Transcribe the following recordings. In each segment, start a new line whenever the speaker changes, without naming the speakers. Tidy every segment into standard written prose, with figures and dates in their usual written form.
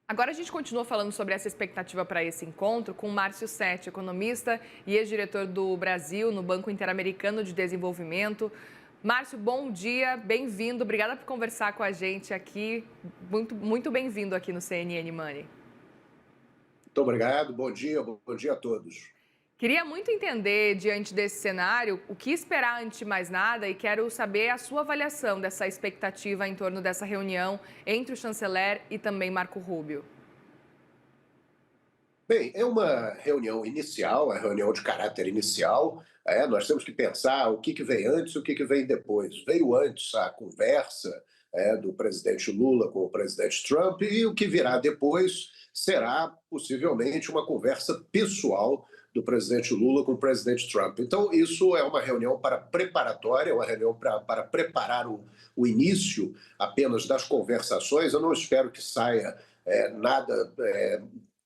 Agora a gente continua falando sobre essa expectativa para esse encontro com o Márcio Sete, economista e ex-diretor do Brasil no Banco Interamericano de Desenvolvimento. Márcio, bom dia, bem-vindo. Obrigada por conversar com a gente aqui. Muito bem-vindo aqui no CNN Money.
Muito obrigado, bom dia a todos.
Queria muito entender, diante desse cenário, o que esperar antes de mais nada e quero saber a sua avaliação dessa expectativa em torno dessa reunião entre o chanceler e também Marco Rubio.
Bem, é uma reunião inicial, é uma reunião de caráter inicial. Nós temos que pensar o que vem antes e o que vem depois. Veio antes a conversa do presidente Lula com o presidente Trump e o que virá depois será possivelmente uma conversa pessoal do presidente Lula com o presidente Trump. Então, isso é uma reunião preparatória, uma reunião para preparar o início apenas das conversações. Eu não espero que saia nada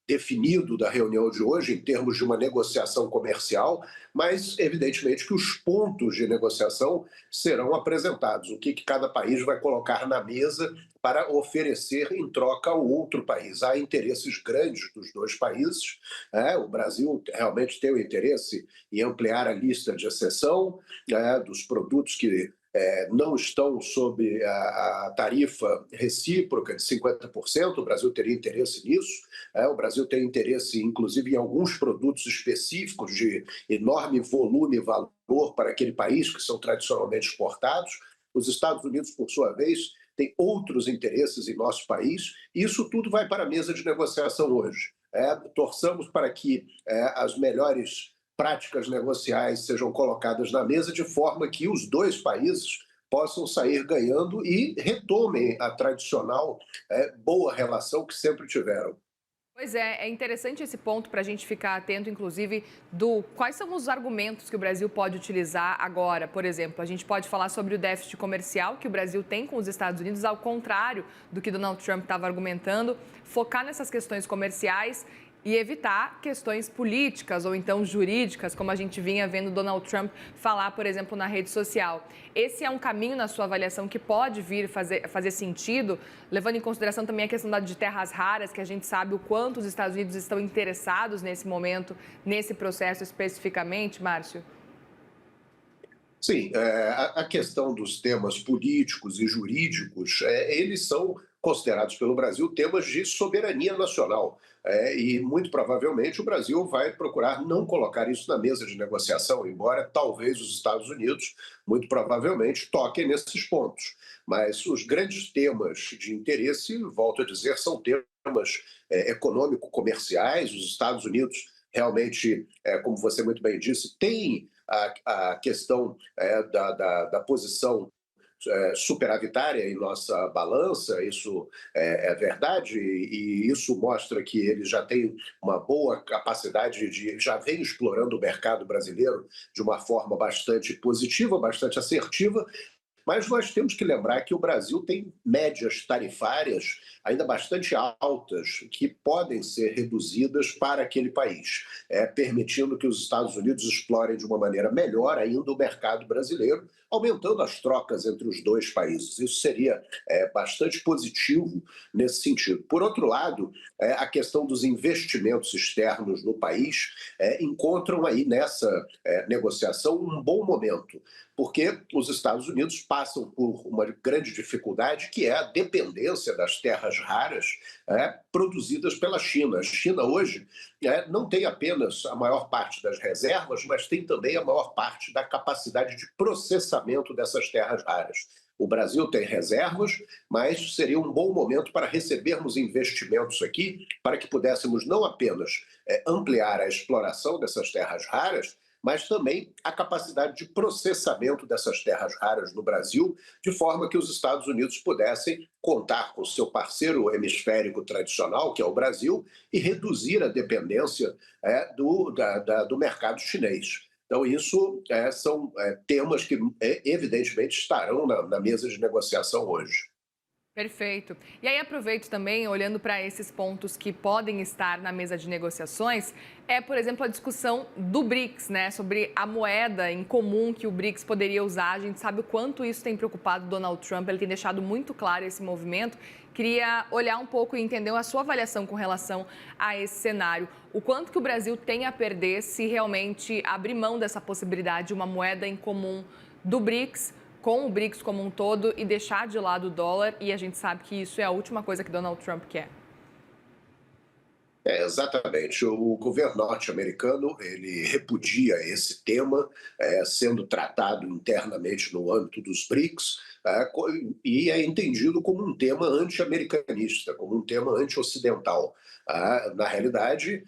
definido da reunião de hoje em termos de uma negociação comercial, mas evidentemente que os pontos de negociação serão apresentados, o que cada país vai colocar na mesa para oferecer em troca ao outro país. Há interesses grandes dos dois países. O Brasil realmente tem o interesse em ampliar a lista de exceção dos produtos que não estão sob a tarifa recíproca de 50%, o Brasil teria interesse nisso. O Brasil tem interesse, inclusive, em alguns produtos específicos de enorme volume e valor para aquele país, que são tradicionalmente exportados. Os Estados Unidos, por sua vez, têm outros interesses em nosso país, e isso tudo vai para a mesa de negociação hoje. Torçamos para que as melhores práticas negociais sejam colocadas na mesa de forma que os dois países possam sair ganhando e retomem a tradicional boa relação que sempre tiveram.
Pois é interessante esse ponto para a gente ficar atento, inclusive, do quais são os argumentos que o Brasil pode utilizar agora. Por exemplo, a gente pode falar sobre o déficit comercial que o Brasil tem com os Estados Unidos, ao contrário do que Donald Trump estava argumentando, focar nessas questões comerciais e evitar questões políticas ou então jurídicas, como a gente vinha vendo Donald Trump falar, por exemplo, na rede social. Esse é um caminho, na sua avaliação, que pode vir fazer sentido, levando em consideração também a questão de terras raras, que a gente sabe o quanto os Estados Unidos estão interessados nesse momento, nesse processo especificamente, Márcio?
Sim, a questão dos temas políticos e jurídicos, eles são considerados pelo Brasil temas de soberania nacional. E muito provavelmente o Brasil vai procurar não colocar isso na mesa de negociação, embora talvez os Estados Unidos, muito provavelmente, toquem nesses pontos. Mas os grandes temas de interesse, volto a dizer, são temas econômico-comerciais. Os Estados Unidos realmente, como você muito bem disse, tem a questão da posição superavitária em nossa balança, isso é verdade, e isso mostra que eles já têm uma boa capacidade já vem explorando o mercado brasileiro de uma forma bastante positiva, bastante assertiva. Mas nós temos que lembrar que o Brasil tem médias tarifárias ainda bastante altas que podem ser reduzidas para aquele país, permitindo que os Estados Unidos explorem de uma maneira melhor ainda o mercado brasileiro, aumentando as trocas entre os dois países. Isso seria bastante positivo nesse sentido. Por outro lado, a questão dos investimentos externos no país encontram aí nessa negociação um bom momento, porque os Estados Unidos passam por uma grande dificuldade, que é a dependência das terras raras produzidas pela China. A China hoje não tem apenas a maior parte das reservas, mas tem também a maior parte da capacidade de processamento dessas terras raras. O Brasil tem reservas, mas seria um bom momento para recebermos investimentos aqui, para que pudéssemos não apenas ampliar a exploração dessas terras raras, mas também a capacidade de processamento dessas terras raras no Brasil, de forma que os Estados Unidos pudessem contar com o seu parceiro hemisférico tradicional, que é o Brasil, e reduzir a dependência do mercado chinês. Então, isso são temas que, evidentemente, estarão na mesa de negociação hoje.
Perfeito. E aí aproveito também, olhando para esses pontos que podem estar na mesa de negociações, por exemplo, a discussão do BRICS, né, sobre a moeda em comum que o BRICS poderia usar. A gente sabe o quanto isso tem preocupado Donald Trump, ele tem deixado muito claro esse movimento, Queria olhar um pouco e entender a sua avaliação com relação a esse cenário. O quanto que o Brasil tem a perder se realmente abrir mão dessa possibilidade de uma moeda em comum do BRICS, com o BRICS como um todo, e deixar de lado o dólar, e a gente sabe que isso é a última coisa que Donald Trump quer.
Exatamente. O governo norte-americano ele repudia esse tema sendo tratado internamente no âmbito dos BRICS e é entendido como um tema anti-americanista, como um tema anti-ocidental. Na realidade,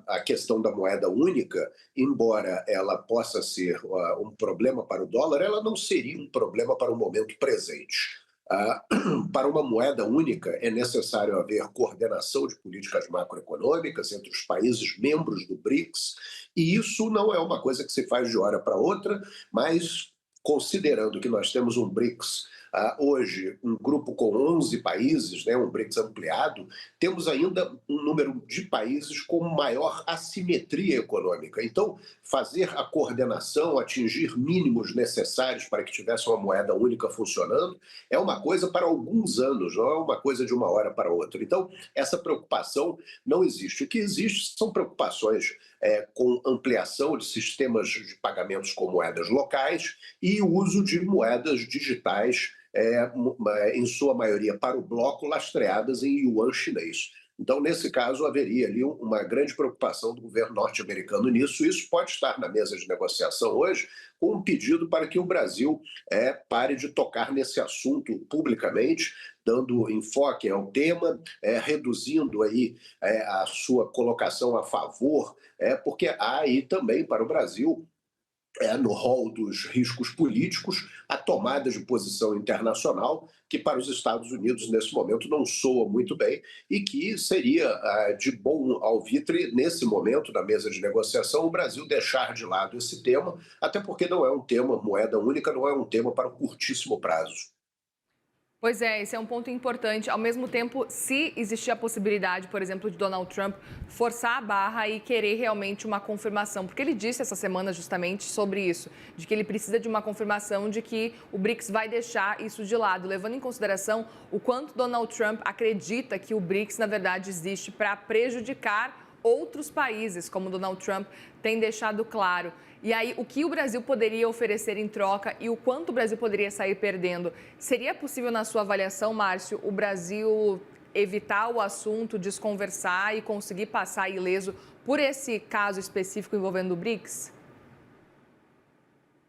a questão da moeda única, embora ela possa ser um problema para o dólar, ela não seria um problema para o momento presente. Ah, Para uma moeda única, é necessário haver coordenação de políticas macroeconômicas entre os países membros do BRICS, e isso não é uma coisa que se faz de hora para outra, mas considerando que nós temos um BRICS hoje, um grupo com 11 países, né, um BRICS ampliado, temos ainda um número de países com maior assimetria econômica. Então, fazer a coordenação, atingir mínimos necessários para que tivesse uma moeda única funcionando, é uma coisa para alguns anos, não é uma coisa de uma hora para outra. Então, essa preocupação não existe. O que existe são preocupações com ampliação de sistemas de pagamentos com moedas locais e o uso de moedas digitais, em sua maioria para o bloco, lastreadas em yuan chinês. Então, nesse caso, haveria ali uma grande preocupação do governo norte-americano nisso. Isso pode estar na mesa de negociação hoje, com um pedido para que o Brasil pare de tocar nesse assunto publicamente, dando enfoque ao tema, reduzindo aí a sua colocação a favor, porque há aí também para o Brasil no rol dos riscos políticos, a tomada de posição internacional, que para os Estados Unidos, nesse momento, não soa muito bem e que seria de bom alvitre, nesse momento, na mesa de negociação, o Brasil deixar de lado esse tema, até porque não é um tema, moeda única, não é um tema para o curtíssimo prazo.
Pois é, esse é um ponto importante. Ao mesmo tempo, se existir a possibilidade, por exemplo, de Donald Trump forçar a barra e querer realmente uma confirmação, porque ele disse essa semana justamente sobre isso, de que ele precisa de uma confirmação de que o BRICS vai deixar isso de lado, levando em consideração o quanto Donald Trump acredita que o BRICS, na verdade, existe para prejudicar outros países, como Donald Trump tem deixado claro. E aí, o que o Brasil poderia oferecer em troca e o quanto o Brasil poderia sair perdendo? Seria possível, na sua avaliação, Márcio, o Brasil evitar o assunto, desconversar e conseguir passar ileso por esse caso específico envolvendo o BRICS?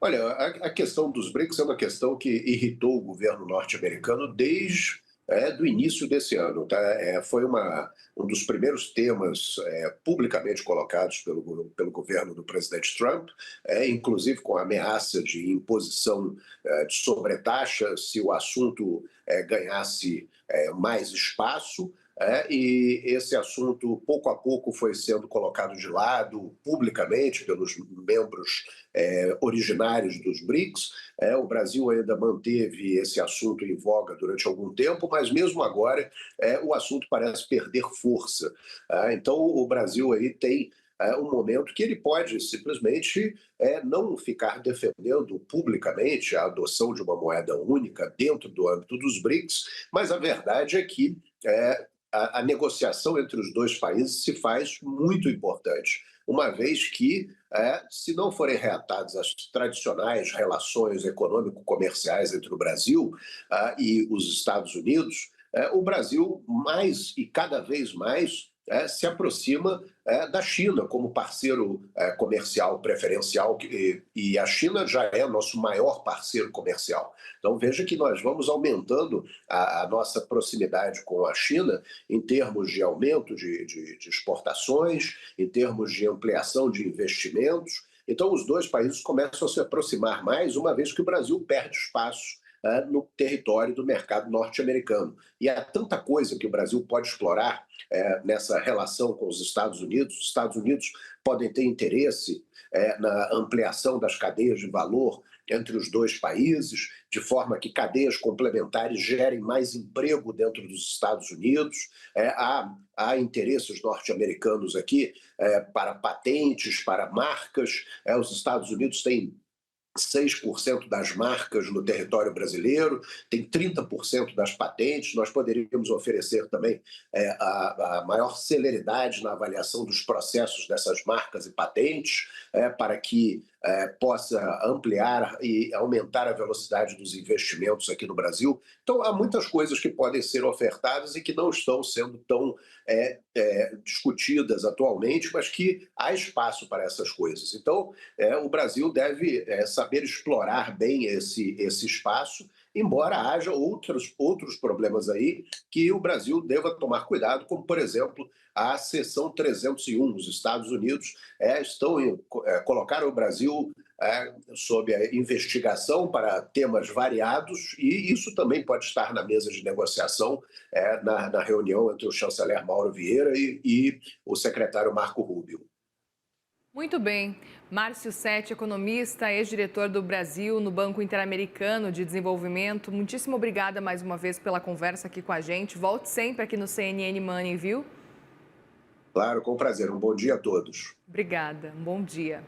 Olha, a questão dos BRICS é uma questão que irritou o governo norte-americano desde do início desse ano. Tá? Foi um dos primeiros temas publicamente colocados pelo governo do presidente Trump, inclusive com a ameaça de imposição de sobretaxa se o assunto ganhasse mais espaço. E esse assunto, pouco a pouco, foi sendo colocado de lado publicamente pelos membros originários dos BRICS. O Brasil ainda manteve esse assunto em voga durante algum tempo, mas mesmo agora o assunto parece perder força. Então, o Brasil aí tem um momento que ele pode simplesmente não ficar defendendo publicamente a adoção de uma moeda única dentro do âmbito dos BRICS, mas a verdade é que a negociação entre os dois países se faz muito importante, uma vez que, se não forem reatadas as tradicionais relações econômico-comerciais entre o Brasil e os Estados Unidos, o Brasil mais e cada vez mais se aproxima da China como parceiro comercial preferencial, e a China já é nosso maior parceiro comercial. Então veja que nós vamos aumentando a nossa proximidade com a China em termos de aumento de exportações, em termos de ampliação de investimentos. Então os dois países começam a se aproximar mais, uma vez que o Brasil perde espaço no território do mercado norte-americano. E há tanta coisa que o Brasil pode explorar nessa relação com os Estados Unidos. Os Estados Unidos podem ter interesse na ampliação das cadeias de valor entre os dois países, de forma que cadeias complementares gerem mais emprego dentro dos Estados Unidos. Há interesses norte-americanos aqui para patentes, para marcas. Os Estados Unidos têm 6% das marcas no território brasileiro, tem 30% das patentes. Nós poderíamos oferecer também a maior celeridade na avaliação dos processos dessas marcas e patentes, para que possa ampliar e aumentar a velocidade dos investimentos aqui no Brasil. Então, há muitas coisas que podem ser ofertadas e que não estão sendo tão discutidas atualmente, mas que há espaço para essas coisas. Então, o Brasil deve saber explorar bem esse espaço, embora haja outros problemas aí que o Brasil deva tomar cuidado, como, por exemplo, a seção 301. Os Estados Unidos colocaram o Brasil sob a investigação para temas variados, e isso também pode estar na mesa de negociação na reunião entre o chanceler Mauro Vieira e o secretário Marco Rubio.
Muito bem. Márcio Setti, economista, ex-diretor do Brasil no Banco Interamericano de Desenvolvimento. Muitíssimo obrigada mais uma vez pela conversa aqui com a gente. Volte sempre aqui no CNN Money, viu?
Claro, com prazer. Um bom dia a todos.
Obrigada. Um bom dia.